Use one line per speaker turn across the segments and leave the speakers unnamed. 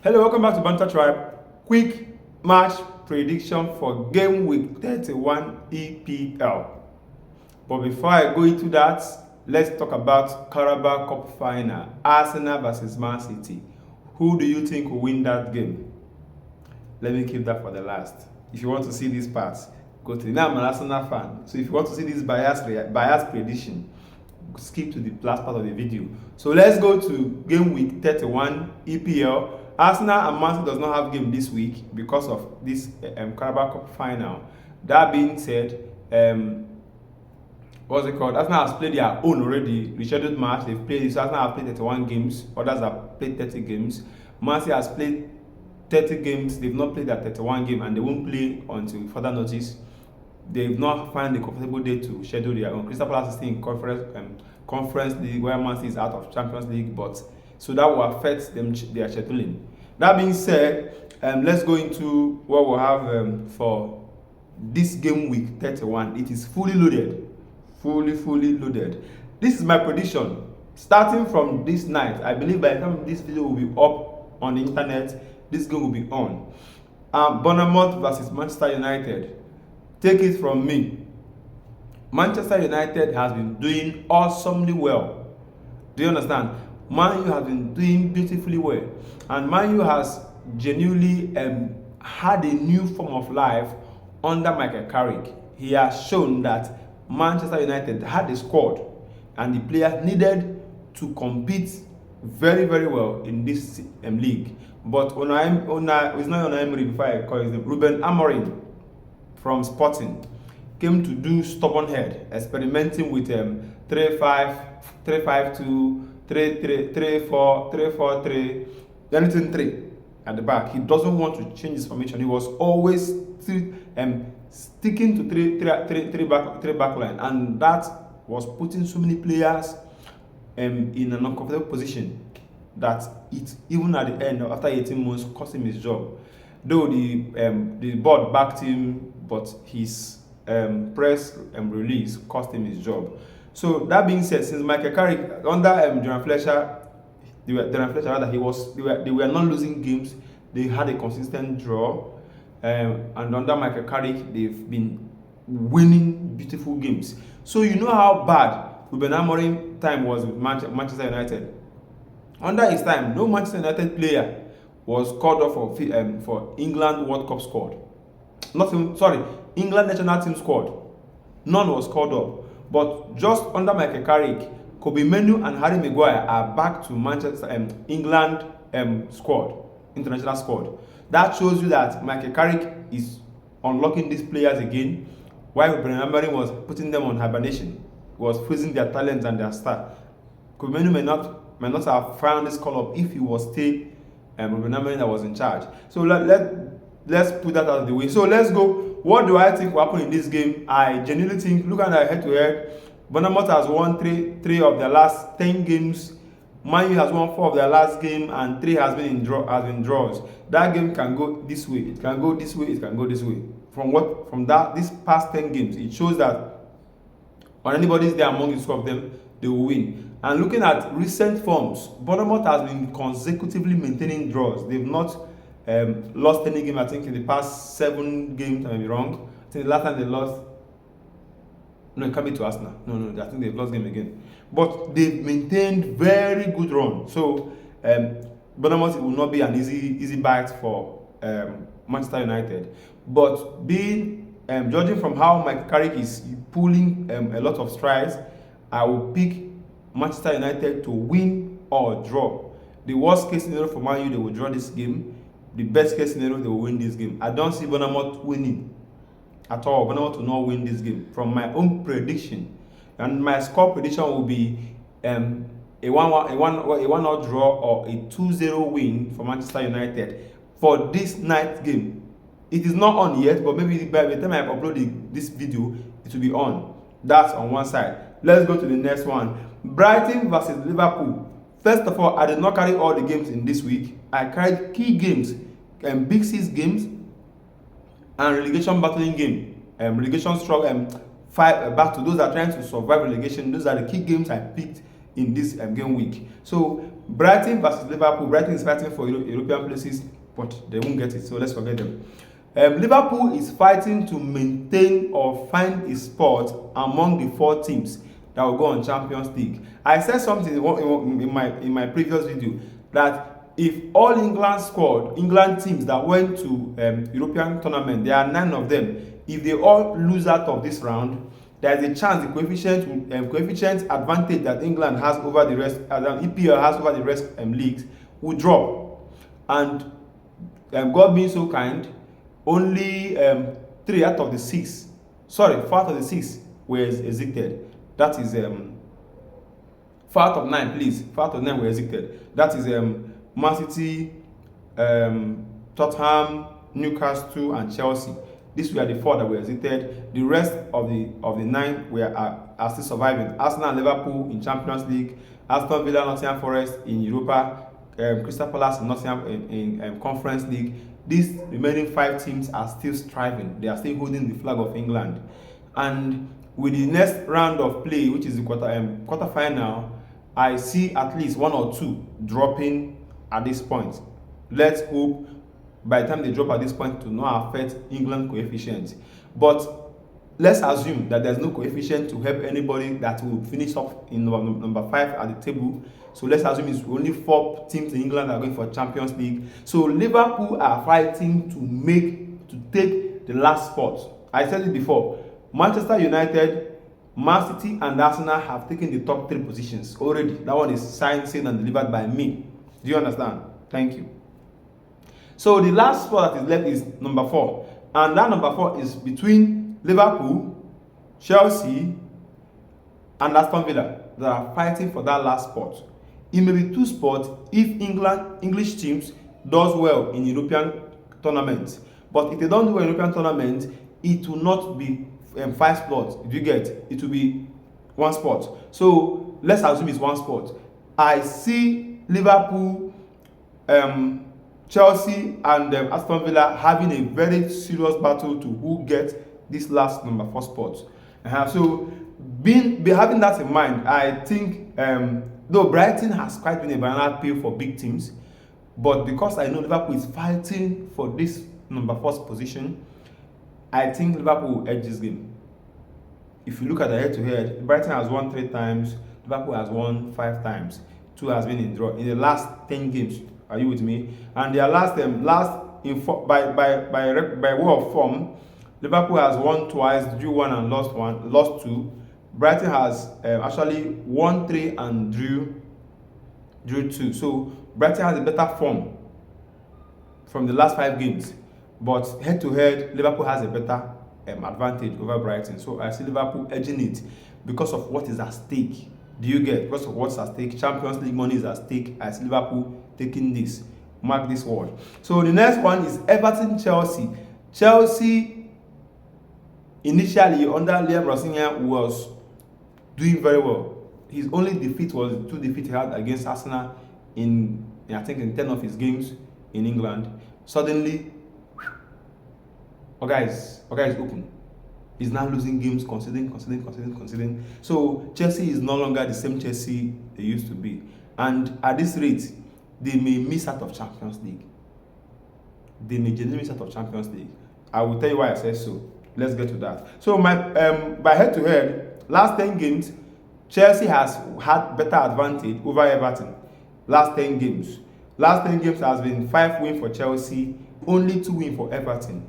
Hello, welcome back to Banter Tribe. Quick match prediction for game week 31 EPL. But before I go into that, let's talk about Carabao Cup Final. Arsenal versus Man City. Who do you think will win that game? Let me keep that for the last. If you want to see these parts, go to now. I'm an Arsenal fan, so if you want to see this biased prediction, skip to the last part of the video. So let's go to game week 31 EPL. Arsenal and Man City does not have game this week because of this Carabao Cup Final. That being said, what's it called? Arsenal has played their own already, rescheduled match. They've played. So Arsenal have played 31 games. Others have played 30 games. Man City has played 30 games. They've not played that 31 game, and they won't play until further notice. They've not found a comfortable day to schedule their own. Crystal Palace is still in conference league, where Man City is out of Champions League, but so that will affect them their scheduling. That being said, let's go into what we'll have for this game week 31. It is fully loaded, fully loaded. This is my prediction. Starting from this night, I believe by the time this video will be up on the internet, this game will be on. Bournemouth versus Manchester United. Take it from me. Manchester United has been doing awesomely well. Do you understand? Man U has been doing beautifully well, and Man U has genuinely had a new form of life under Michael Carrick. He has shown that Manchester United had a squad, and the players needed to compete very well in this league. But it's not Unai Emery, before I call his name, Ruben Amorim from Sporting came to do stubborn head, experimenting with 3-5, 3-5-2, 3-4, 3-4-3, anything 3 at the back. He doesn't want to change his formation. He was always sticking to three back line, and that was putting so many players in an uncomfortable position that it, even at the end, after 18 months, cost him his job. Though the board backed him, but his press release cost him his job. So that being said, since Michael Carrick under Darren Fletcher, they were not losing games. They had a consistent draw, and under Michael Carrick, they've been winning beautiful games. So you know how bad Ruben Amorim time was with Manchester United. Under his time, no Manchester United player was called up for England World Cup squad. England national team squad. None was called up. But just under Michael Carrick, Kobe Menu and Harry Maguire are back to Manchester England squad, international squad. That shows you that Michael Carrick is unlocking these players again, while Ruben Amorim was putting them on hibernation, was freezing their talents and their star. Kobe Menu may not have found this call up if he was still Ruben Amorim that was in charge. So let's put that out of the way. So let's go. What do I think will happen in this game? I genuinely think, look at that head-to-head, Bournemouth has won three of their last 10 games. Man U has won 4 of their last game, and 3 has been draws. That game can go this way, it can go this way, it can go this way. These past 10 games, it shows that when anybody's there among the 2 of them, they will win. And looking at recent forms, Bournemouth has been consecutively maintaining draws. They've not lost any game, I think, in the past 7 games. I may be wrong. I think the last time they lost, no, it can't be to Arsenal. No, I think they've lost game again. But they've maintained very good run. So Bournemouth will not be an easy bite for Manchester United. But judging from how Mike Carrick is pulling a lot of strides, I will pick Manchester United to win or draw. The worst case scenario for Man U, they will draw this game. The best case scenario, they will win this game. I don't see Bournemouth winning at all. Bournemouth will not win this game from my own prediction. And my score prediction will be a 1-0 draw or a 2-0 win for Manchester United for this night game. It is not on yet, but maybe by the time I upload this video, it will be on. That's on one side. Let's go to the next one. Brighton versus Liverpool. First of all, I did not carry all the games in this week. I carried key games, Big 6 games, and relegation battling game. Relegation struggle, battle. Those are trying to survive relegation. Those are the key games I picked in this game week. So Brighton versus Liverpool. Brighton is fighting for European places, but they won't get it, so let's forget them. Liverpool is fighting to maintain or find a spot among the 4 teams that will go on Champions League. I said something in my previous video that if all England teams that went to European tournament, there are 9 of them. If they all lose out of this round, there is a chance the coefficient advantage that England has over the rest, EPL has over the rest leagues, will drop. And God being so kind, only 4 out of the 6 were ejected. That is 4 out of 9, please. 4 out of 9 were ejected. That is Man City, Tottenham, Newcastle, and Chelsea. These were the 4 that were ejected. The rest of the 9 are still surviving. Arsenal and Liverpool in Champions League, Aston Villa, Nottingham Forest in Europa, Crystal Palace and Nottingham in Conference League. These remaining 5 teams are still striving. They are still holding the flag of England. And with the next round of play, which is the quarter final, I see at least 1 or 2 dropping at this point. Let's hope by the time they drop at this point to not affect England coefficient. But let's assume that there's no coefficient to help anybody that will finish up in number 5 at the table. So let's assume it's only 4 teams in England that are going for Champions League. So Liverpool are fighting to take the last spot. I said it before. Manchester United, Man City, and Arsenal have taken the top 3 positions already. That one is signed, sealed, and delivered by me. Do you understand? Thank you. So the last spot that is left is number 4. And that number 4 is between Liverpool, Chelsea, and Aston Villa that are fighting for that last spot. It may be 2 spots if English teams does well in European tournaments. But if they don't do well in European tournament, it will not be 5 spots. If you get, it will be 1 spot. So let's assume it's 1 spot. I see Liverpool, Chelsea, and Aston Villa having a very serious battle to who gets this last number 4 spot. So having that in mind, I think though Brighton has quite been a banana peel for big teams, but because I know Liverpool is fighting for this number 4 position, I think Liverpool will edge this game. If you look at the head-to-head, Brighton has won 3 times, Liverpool has won 5 times. 2 has been in draw in the last 10 games. Are you with me? And their by way of form, Liverpool has won twice, drew 1 and lost 2. Brighton has actually won 3 and drew 2. So Brighton has a better form from the last 5 games. But head-to-head, Liverpool has a better advantage over Brighton. So I see Liverpool edging it because of what is at stake. Do you get? Because of what's at stake? Champions League money is at stake. I see Liverpool taking this. Mark this word. So the next one is Everton-Chelsea. Chelsea, initially under Liam Rosinha, was doing very well. His only defeat was 2 defeats he had against Arsenal in 10 of his games in England. Suddenly, Oga is open. He's now losing games, conceding. So Chelsea is no longer the same Chelsea they used to be. And at this rate, they may miss out of Champions League. They may genuinely miss out of Champions League. I will tell you why I said so. Let's get to that. So by head-to-head, last 10 games, Chelsea has had better advantage over Everton. Last 10 games. Last 10 games has been 5 wins for Chelsea, only 2 wins for Everton,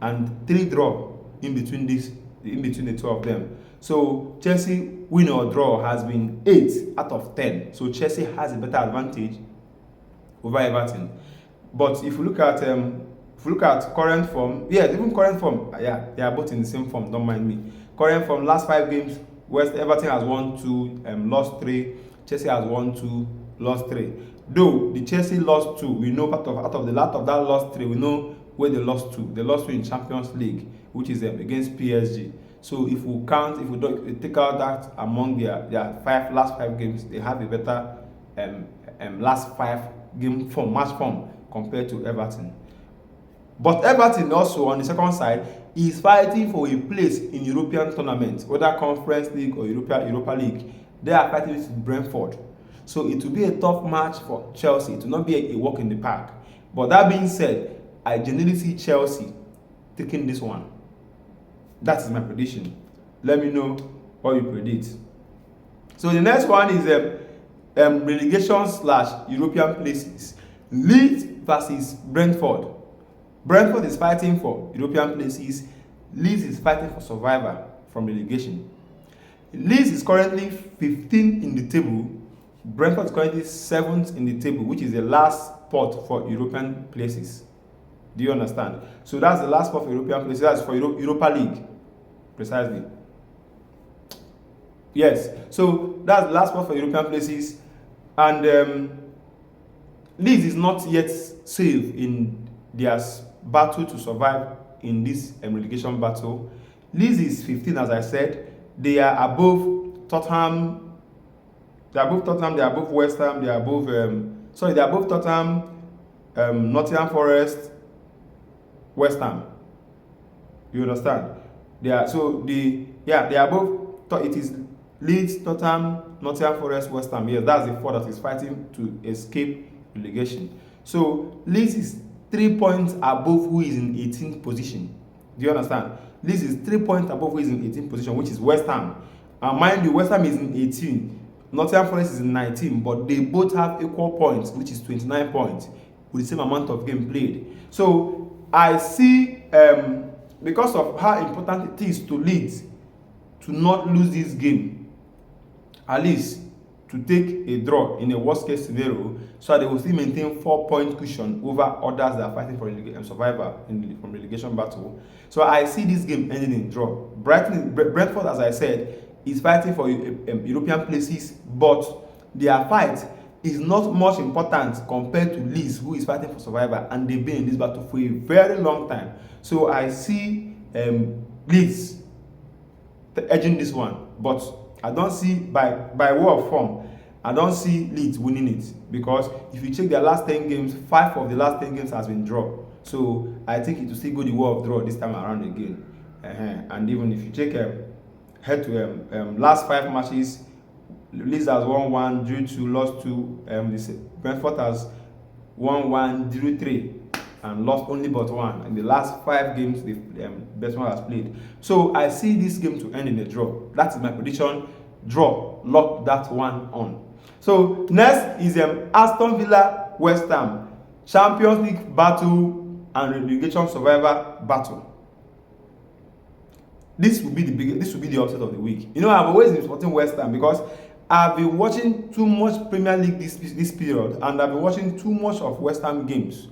and 3 draw in between the 2 of them. So Chelsea win or draw has been 8 out of 10. So Chelsea has a better advantage over Everton. But if you look at current form, even current form, they are both in the same form. Don't mind me. Current form, last 5 games, Everton has won 2, lost 3. Chelsea has won 2, lost 3. Though the Chelsea lost 2, we know out of that lost 3, we know where they lost 2. They lost 2 in Champions League, which is against PSG. So if we take out that among their last 5 games, they have a better last 5 game form, match form compared to Everton. But Everton also on the second side is fighting for a place in European tournament, whether Conference League or Europa League. They are fighting with Brentford. So it will be a tough match for Chelsea. It will not be a walk in the park. But that being said, I genuinely see Chelsea taking this one. That is my prediction. Let me know what you predict. So the next one is relegation / European places. Leeds versus Brentford. Brentford is fighting for European places. Leeds is fighting for survivor from relegation. Leeds is currently 15 in the table. Brentford is currently 7th in the table, which is the last spot for European places. Do you understand? So that's the last spot for European places. That's for Europa League, precisely. Yes, so that's the last spot for European places, and Leeds is not yet safe in their battle to survive in this relegation battle. Leeds is 15, as I said. They are above Tottenham. They are above Tottenham. They are above West Ham. They are above. They are above Tottenham, Nottingham Forest, West Ham. You understand? They are they are above. It is Leeds, Tottenham, Nottingham Forest, West Ham. Yes, that's the four that is fighting to escape relegation. So Leeds is 3 points above who is in 18th position. Do you understand? Leeds is 3 points above who is in 18th position, which is West Ham. And mind you, West Ham is in 18. Nottingham Forest is in 19, but they both have equal points, which is 29 points, with the same amount of game played. So I see, because of how important it is to Leeds to not lose this game, at least to take a draw in a worst case scenario, so that they will still maintain 4-point cushion over others that are fighting for survivor from relegation battle. So I see this game ending in draw. Brentford, as I said, is fighting for European places, but their fight is not much important compared to Leeds, who is fighting for survivor, and they've been in this battle for a very long time. So I see Leeds edging this one, but I don't see, by way of form, I don't see Leeds winning it, because if you check their last 10 games, 5 of the last 10 games has been draw. So I think it will still go the way of draw this time around again. And even if you check head to last 5 matches, Leeds has won 1, drew 2, lost 2. Brentford has won 1, drew 3, and lost only but 1 in the last 5 games the best one has played. So I see this game to end in a draw. That is my prediction. Draw. Lock that one on. So next is Aston Villa West Ham, Champions League battle and relegation survivor battle. This will be the upset of the week. You know, I've always been supporting West Ham because I've been watching too much Premier League this period, and I've been watching too much of West Ham games.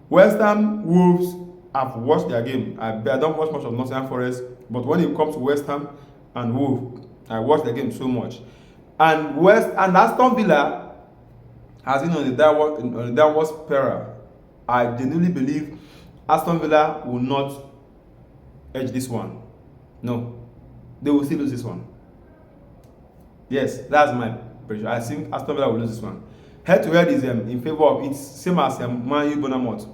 West Ham, Wolves, I've watched their game. I don't watch much of Nottingham Forest, but when it comes to West Ham and Wolves, I watch their game so much. And Aston Villa has been on the downward spiral. I genuinely believe Aston Villa will not edge this one. No, they will still lose this one. Yes, that's my prediction. I think Aston Villa will lose this one. Head to head is in favor of, it's same as Man U Bournemouth.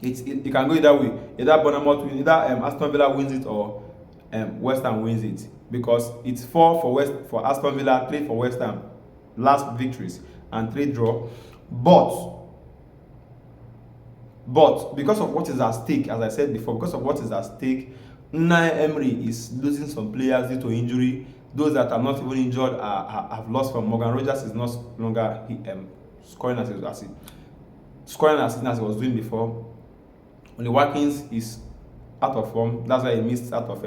It can go either way. Either Bournemouth wins, either Aston Villa wins it, or West Ham wins it, because it's 4 for Aston Villa, 3 for West Ham, last victories, and 3 draw. But because of what is at stake, as I said before, because of what is at stake, Unai Emery is losing some players due to injury. Those that are not even injured have lost from. Morgan Rogers is not longer scoring as he was doing before. Only Watkins is out of form. That's why he missed out of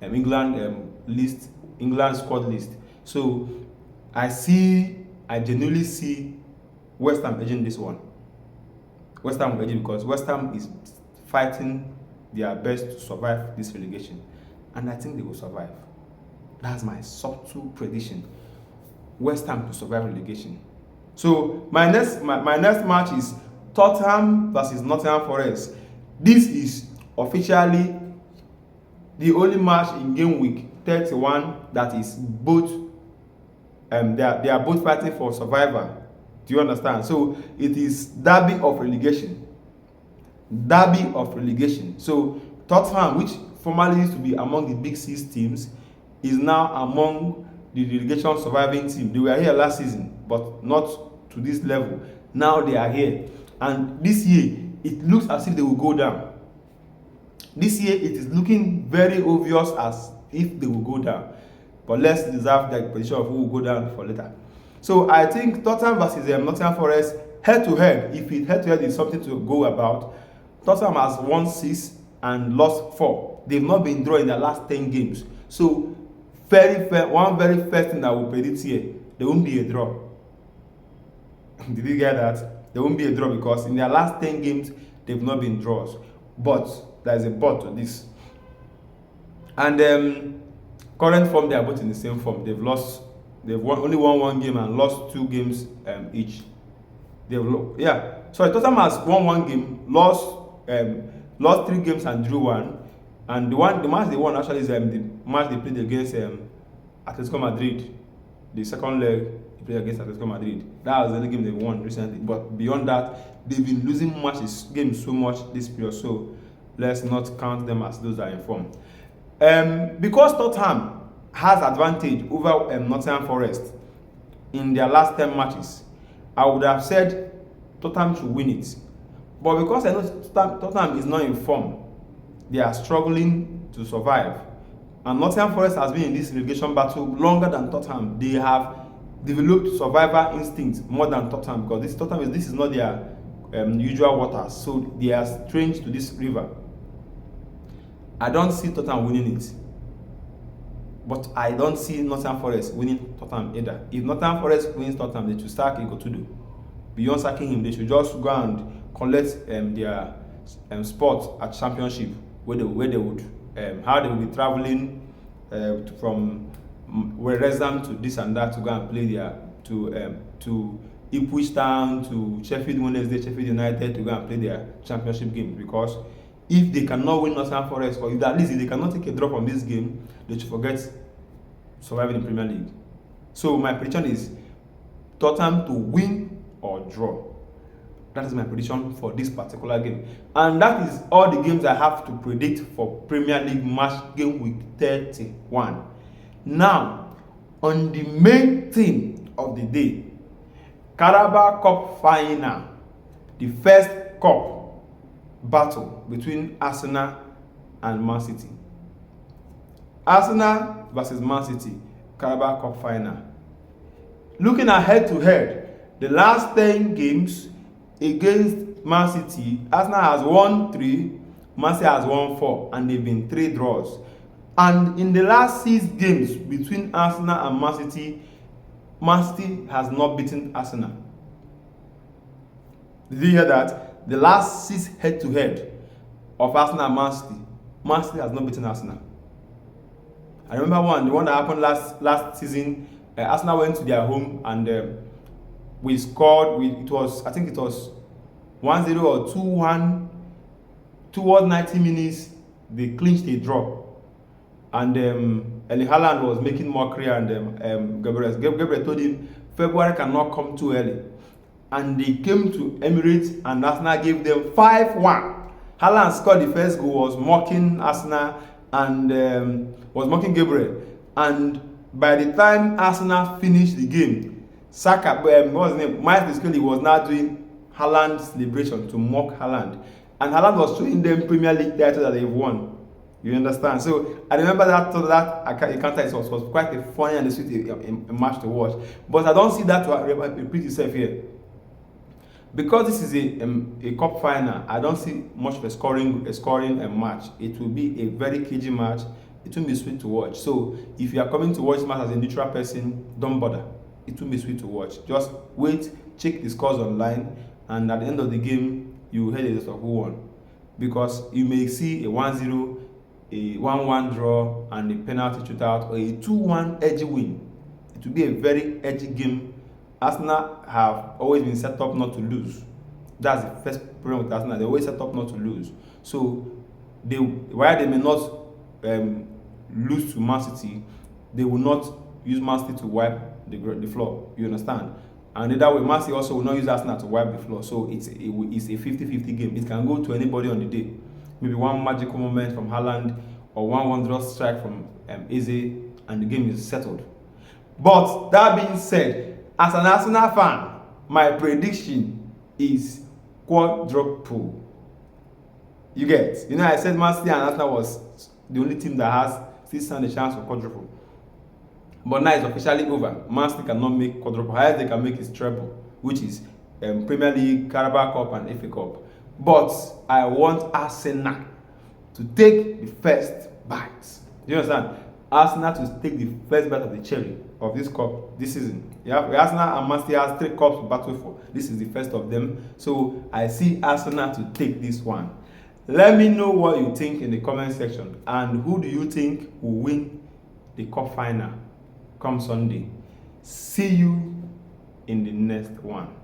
England squad list. So I genuinely see West Ham edging this one. West Ham will edge because West Ham is fighting their best to survive this relegation, and I think they will survive. That's my subtle prediction. West Ham to survive relegation. So my next match is Tottenham versus Nottingham Forest. This is officially the only match in game week 31 that is both they are both fighting for survivor. Do you understand? So it is derby of relegation. Derby of relegation. So Tottenham, which formerly used to be among the big 6 teams, is now among the relegation surviving team. They were here last season, but not to this level. Now they are here, and this year it looks as if they will go down. This year it is looking very obvious as if they will go down, but let's reserve the position of who will go down for later. So I think Tottenham versus Nottingham Forest head to head, if it head to head is something to go about, Tottenham has won 6 and lost 4. They've not been drawn in their last 10 games. So one very first thing that we predict here, there won't be a draw. Did you get that? There won't be a draw because in their last 10 games they've not been draws. But there's a but to this. And current form, they are both in the same form. Only won 1 game and lost 2 games each. Tottenham has won 1 game, lost 3 games and drew 1. And the match they won actually is the match they played against Atletico Madrid. The second leg they played against Atletico Madrid. That was the only game they won recently. But beyond that, they've been losing games so much this period. So let's not count them as those that are in form. Because Tottenham has advantage over Nottingham Forest in their last 10 matches, I would have said Tottenham should win it. But because I know Tottenham is not in form, they are struggling to survive. And Nottingham Forest has been in this relegation battle longer than Tottenham. They have developed survival instinct more than Tottenham because this is not their usual waters. So they are strange to this river. I don't see Tottenham winning it. But I don't see Nottingham Forest winning Tottenham either. If Nottingham Forest wins Tottenham, they should sack Ikotudu. Beyond sacking him, they should just go and collect their spot at Championship, where they would how they will be traveling from Wrexham to this and that to go and play there to Ipswich Town, to Sheffield Wednesday, Sheffield United to go and play their Championship game. Because if they cannot win Nottingham Forest, or at least if they cannot take a draw from this game, they should forget surviving the Premier League. So my prediction is Tottenham to win or draw. That is my prediction for this particular game. And that is all the games I have to predict for Premier League match game week 31. Now, on the main theme of the day, Carabao Cup Final, the first cup battle between Arsenal and Man City. Arsenal versus Man City, Carabao Cup Final. Looking ahead to head, the last 10 games against Man City, Arsenal has won 3, Man City has won 4, and they've been 3 draws. And in the last 6 games between Arsenal and Man City has not beaten Arsenal. Did you hear that? The last 6 head-to-head of Arsenal and Man City has not beaten Arsenal. I remember the one that happened last season. Arsenal went to their home and we scored. I think it was 1-0 or 2-1. Towards 90 minutes, they clinched a draw. And Erling Haaland was making mockery, and Gabriel told him February cannot come too early. And they came to Emirates and Arsenal gave them 5-1. Haaland scored the first goal, was mocking Arsenal and was mocking Gabriel. And by the time Arsenal finished the game, Saka, what was his name? Miles Scully was now doing Haaland celebration to mock Haaland. And Haaland was showing them Premier League title that they've won. You understand? So I remember that encounter. It was quite a funny and a sweet a match to watch. But I don't see that to repeat itself here. Because this is a cup final, I don't see much of a scoring match. It will be a very cagey match. It won't be sweet to watch. So if you are coming to watch this match as a neutral person, don't bother. It won't be sweet to watch. Just wait, check the scores online, and at the end of the game, you will hear the result of who won. Because you may see a 1-0, a 1-1 draw, and a penalty shootout, or a 2-1 edgy win. It will be a very edgy game. Arsenal have always been set up not to lose. That's the first problem with Arsenal. They always set up not to lose. So while they may not lose to Man City, they will not use Man City to wipe the floor. You understand? And in that way, Man City also will not use Arsenal to wipe the floor. So it's a 50-50 game. It can go to anybody on the day. Maybe one magical moment from Haaland or one wondrous strike from Eze, and the game is settled. But that being said, as an Arsenal fan, my prediction is quadruple. You get? You know, I said Man City and Arsenal was the only team that has still stand a chance for quadruple. But now it's officially over. Man City cannot make quadruple. Highest they can make is treble, which is Premier League, Carabao Cup, and FA Cup. But I want Arsenal to take the first bite. Do you understand? Arsenal to take the first bite of the cherry of this cup this season. Arsenal and Man City has 3 cups to battle for. This is the first of them. So I see Arsenal to take this one. Let me know what you think in the comment section. And who do you think will win the cup final come Sunday? See you in the next one.